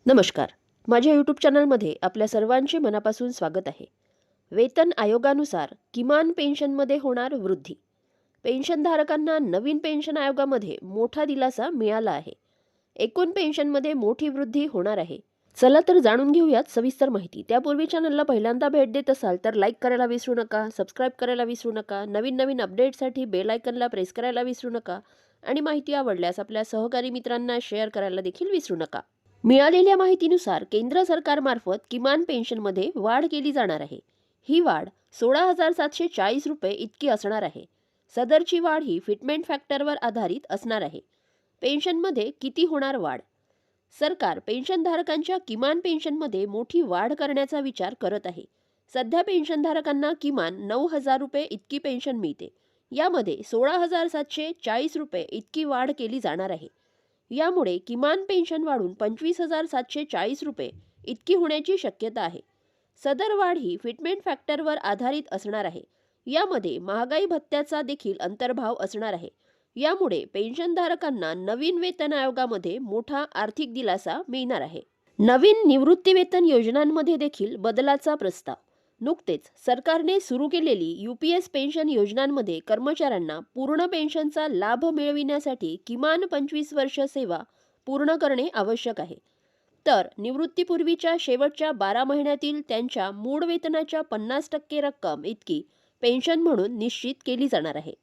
नमस्कार. माझ्या यूट्यूब चॅनलमध्ये आपल्या सर्वांचे मनापासून स्वागत आहे. वेतन आयोगानुसार किमान पेन्शनमध्ये होणार वृद्धी. पेन्शनधारकांना नवीन पेन्शन आयोगामध्ये मोठा दिलासा मिळाला आहे. एकूण पेन्शनमध्ये मोठी वृद्धी होणार आहे. चला तर जाणून घेऊयात सविस्तर माहिती. त्यापूर्वी चॅनलला पहिल्यांदा भेट देत असाल तर लाईक करायला विसरू नका, सबस्क्राईब करायला विसरू नका, नवीन अपडेटसाठी बेल आयकनला प्रेस करायला विसरू नका आणि माहिती आवडल्यास आपल्या सहकारी मित्रांना शेअर करायला देखील विसरू नका. मिळालेल्या माहितीनुसार केंद्र सरकारमार्फत किमान पेन्शनमध्ये वाढ केली जाणार आहे. ही वाढ 16,740 रुपये इतकी असणार आहे. सदरची वाढ ही फिटमेंट फॅक्टरवर आधारित असणार आहे. पेन्शनमध्ये किती होणार वाढ? सरकार पेन्शनधारकांच्या किमान पेन्शनमध्ये मोठी वाढ करण्याचा विचार करत आहे. सध्या पेन्शनधारकांना किमान 9,000 रुपये इतकी पेन्शन मिळते. यामध्ये 16,740 रुपये इतकी वाढ केली जाणार आहे. यामुळे किमान पेन्शन वाढून 25,740 रुपये इतकी होण्याची शक्यता आहे. सदर वाढ ही फिटमेंट फॅक्टरवर आधारित असणार आहे. यामध्ये महागाई भत्त्याचा देखील अंतर्भाव असणार आहे. यामुळे पेन्शनधारकांना नवीन वेतन आयोगामध्ये मोठा आर्थिक दिलासा मिळणार आहे. नवीन निवृत्तीवेतन योजनांमध्ये देखील बदलाचा प्रस्ताव. नुकतेच सरकारने सुरू केलेली UPS पेन्शन योजनांमध्ये कर्मचाऱ्यांना पूर्ण पेन्शनचा लाभ मिळविण्यासाठी किमान 25 वर्ष सेवा पूर्ण करणे आवश्यक आहे. तर निवृत्तीपूर्वीच्या शेवटच्या 12 महिन्यातील त्यांच्या मूळ वेतनाच्या 50% रक्कम इतकी पेन्शन म्हणून निश्चित केली जाणार आहे.